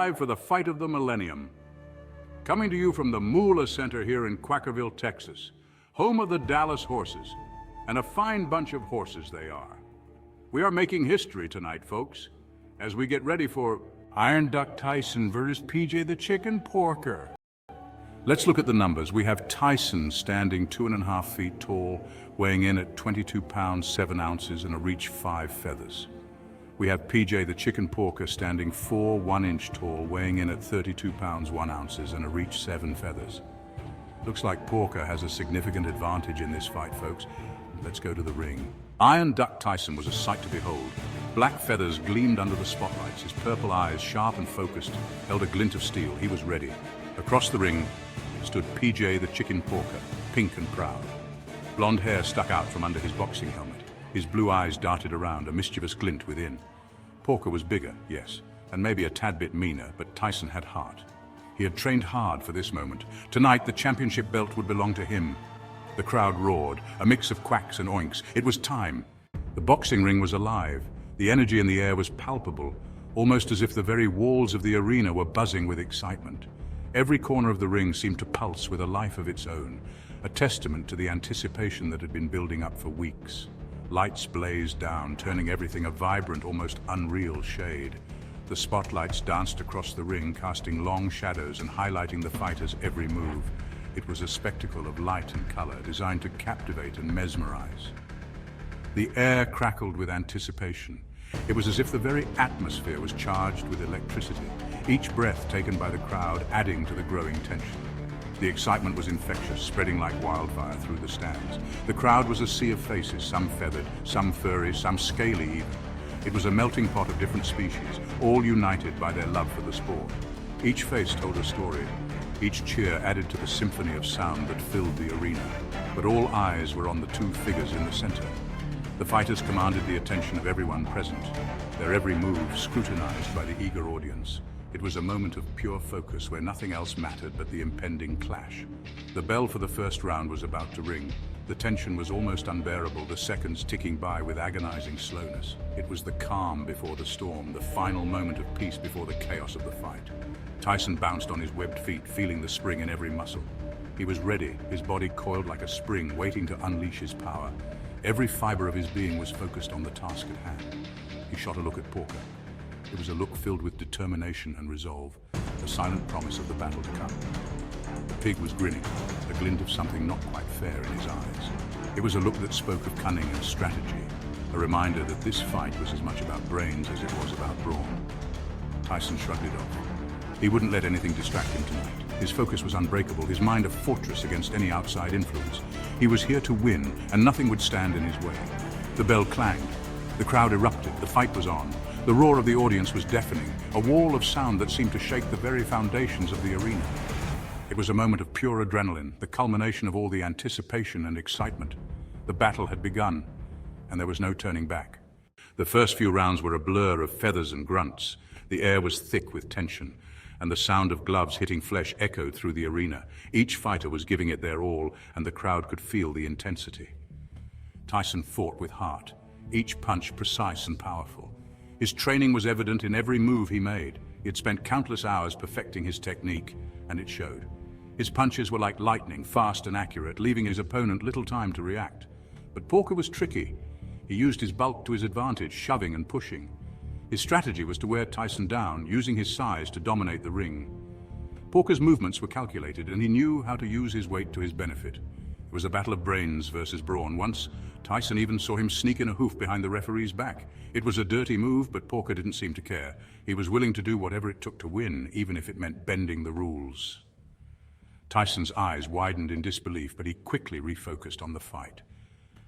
Live for the fight of the millennium. Coming to you from the Moolah Center here in Quackerville, Texas, home of the Dallas horses, and a fine bunch of horses they are. We are making history tonight, folks, as we get ready for Iron Duck Tyson versus PJ the Chicken Porker. Let's look at the numbers. We have Tyson standing 2.5 feet tall, weighing in at 22 pounds, 7 ounces, and a reach 5 feathers. We have PJ the Chicken Porker standing 4 1-inch tall, weighing in at 32 pounds, 1 ounces, and a reach 7 feathers. Looks like Porker has a significant advantage in this fight, folks. Let's go to the ring. Iron Duck Tyson was a sight to behold. Black feathers gleamed under the spotlights. His purple eyes, sharp and focused, held a glint of steel. He was ready. Across the ring stood PJ the Chicken Porker, pink and proud. Blonde hair stuck out from under his boxing helmet. His blue eyes darted around, a mischievous glint within. Porker was bigger, yes, and maybe a tad bit meaner, but Tyson had heart. He had trained hard for this moment. Tonight, the championship belt would belong to him. The crowd roared, a mix of quacks and oinks. It was time. The boxing ring was alive. The energy in the air was palpable, almost as if the very walls of the arena were buzzing with excitement. Every corner of the ring seemed to pulse with a life of its own, a testament to the anticipation that had been building up for weeks. Lights blazed down, turning everything a vibrant, almost unreal shade. The spotlights danced across the ring, casting long shadows and highlighting the fighter's every move. It was a spectacle of light and color, designed to captivate and mesmerize. The air crackled with anticipation. It was as if the very atmosphere was charged with electricity, each breath taken by the crowd adding to the growing tension. The excitement was infectious, spreading like wildfire through the stands. The crowd was a sea of faces, some feathered, some furry, some scaly even. It was a melting pot of different species, all united by their love for the sport. Each face told a story. Each cheer added to the symphony of sound that filled the arena. But all eyes were on the two figures in the center. The fighters commanded the attention of everyone present, their every move scrutinized by the eager audience. It was a moment of pure focus where nothing else mattered but the impending clash. The bell for the first round was about to ring. The tension was almost unbearable, the seconds ticking by with agonizing slowness. It was the calm before the storm, the final moment of peace before the chaos of the fight. Tyson bounced on his webbed feet, feeling the spring in every muscle. He was ready, his body coiled like a spring, waiting to unleash his power. Every fiber of his being was focused on the task at hand. He shot a look at Porker. It was a look filled with determination and resolve, a silent promise of the battle to come. The pig was grinning, a glint of something not quite fair in his eyes. It was a look that spoke of cunning and strategy, a reminder that this fight was as much about brains as it was about brawn. Tyson shrugged it off. He wouldn't let anything distract him tonight. His focus was unbreakable, his mind a fortress against any outside influence. He was here to win, and nothing would stand in his way. The bell clanged. The crowd erupted. The fight was on. The roar of the audience was deafening, a wall of sound that seemed to shake the very foundations of the arena. It was a moment of pure adrenaline, the culmination of all the anticipation and excitement. The battle had begun, and there was no turning back. The first few rounds were a blur of feathers and grunts. The air was thick with tension, and the sound of gloves hitting flesh echoed through the arena. Each fighter was giving it their all, and the crowd could feel the intensity. Tyson fought with heart, each punch precise and powerful. His training was evident in every move he made. He had spent countless hours perfecting his technique, and it showed. His punches were like lightning, fast and accurate, leaving his opponent little time to react. But Porker was tricky. He used his bulk to his advantage, shoving and pushing. His strategy was to wear Tyson down, using his size to dominate the ring. Porker's movements were calculated, and he knew how to use his weight to his benefit. It was a battle of brains versus brawn. Once, Tyson even saw him sneak in a hoof behind the referee's back. It was a dirty move, but Porker didn't seem to care. He was willing to do whatever it took to win, even if it meant bending the rules. Tyson's eyes widened in disbelief, but he quickly refocused on the fight.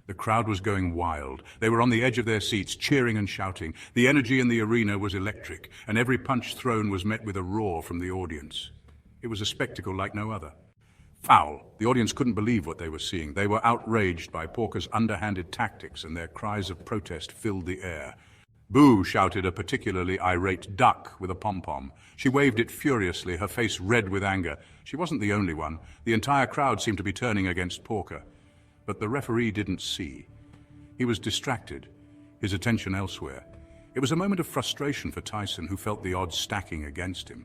The crowd was going wild. They were on the edge of their seats, cheering and shouting. The energy in the arena was electric, and every punch thrown was met with a roar from the audience. It was a spectacle like no other. Foul! The audience couldn't believe what they were seeing. They were outraged by Porker's underhanded tactics, and their cries of protest filled the air. Boo! Shouted a particularly irate duck with a pom-pom. She waved it furiously, her face red with anger. She wasn't the only one. The entire crowd seemed to be turning against Porker. But the referee didn't see. He was distracted, his attention elsewhere. It was a moment of frustration for Tyson, who felt the odds stacking against him.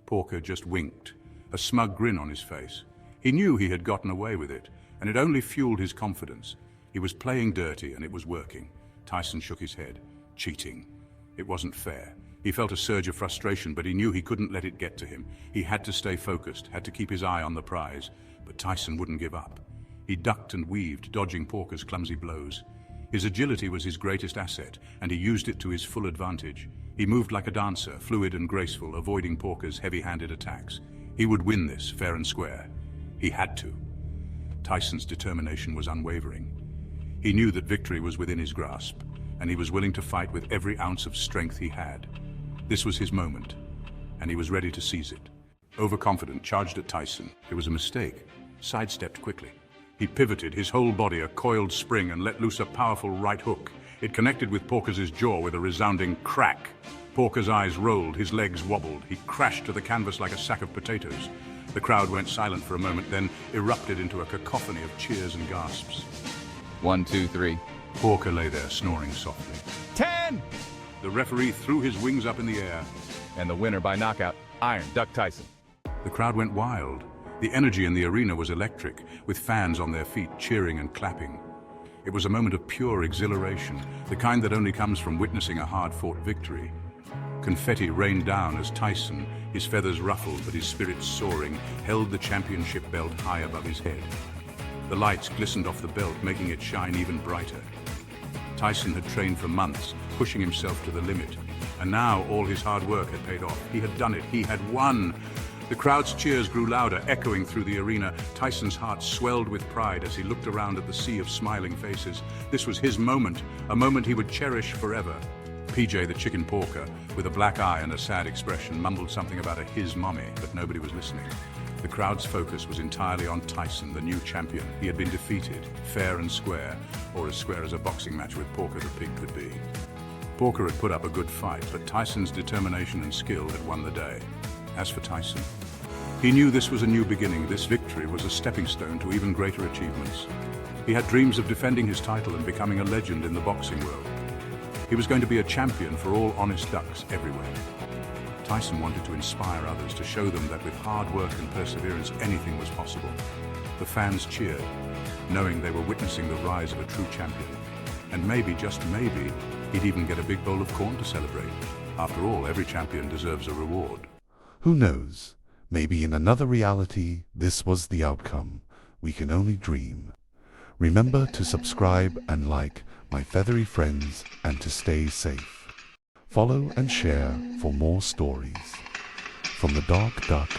Porker just winked, a smug grin on his face. He knew he had gotten away with it, and it only fueled his confidence. He was playing dirty, and it was working. Tyson shook his head. Cheating. It wasn't fair. He felt a surge of frustration, but he knew he couldn't let it get to him. He had to stay focused, had to keep his eye on the prize. But Tyson wouldn't give up. He ducked and weaved, dodging Porker's clumsy blows. His agility was his greatest asset, and he used it to his full advantage. He moved like a dancer, fluid and graceful, avoiding Porker's heavy-handed attacks. He would win this, fair and square. He had to. Tyson's determination was unwavering. He knew that victory was within his grasp, and he was willing to fight with every ounce of strength he had. This was his moment, and he was ready to seize it. Overconfident, charged at Tyson. It was a mistake. Sidestepped quickly. He pivoted, his whole body a coiled spring, and let loose a powerful right hook. It connected with Porker's jaw with a resounding crack. Porker's eyes rolled, his legs wobbled. He crashed to the canvas like a sack of potatoes. The crowd went silent for a moment, then erupted into a cacophony of cheers and gasps. 1, 2, 3. Porker lay there, snoring softly. 10! The referee threw his wings up in the air. And the winner by knockout, Iron Duck Tyson. The crowd went wild. The energy in the arena was electric, with fans on their feet cheering and clapping. It was a moment of pure exhilaration, the kind that only comes from witnessing a hard-fought victory. Confetti rained down as Tyson, his feathers ruffled but his spirits soaring, held the championship belt high above his head. The lights glistened off the belt, making it shine even brighter. Tyson had trained for months, pushing himself to the limit, and now all his hard work had paid off. He had done it. He had won. The crowd's cheers grew louder, echoing through the arena. Tyson's heart swelled with pride as he looked around at the sea of smiling faces. This was his moment, a moment he would cherish forever. PJ, the chicken porker, with a black eye and a sad expression, mumbled something about his mommy, but nobody was listening. The crowd's focus was entirely on Tyson, the new champion. He had been defeated, fair and square, or as square as a boxing match with Porker the Pig could be. Porker had put up a good fight, but Tyson's determination and skill had won the day. As for Tyson, he knew this was a new beginning. This victory was a stepping stone to even greater achievements. He had dreams of defending his title and becoming a legend in the boxing world. He was going to be a champion for all honest ducks everywhere. Tyson wanted to inspire others, to show them that with hard work and perseverance, anything was possible. The fans cheered, knowing they were witnessing the rise of a true champion. And maybe, just maybe, he'd even get a big bowl of corn to celebrate. After all, every champion deserves a reward. Who knows? Maybe in another reality, this was the outcome. We can only dream. Remember to subscribe and like, my feathery friends, and to stay safe. Follow and share for more stories. From the Dark Duck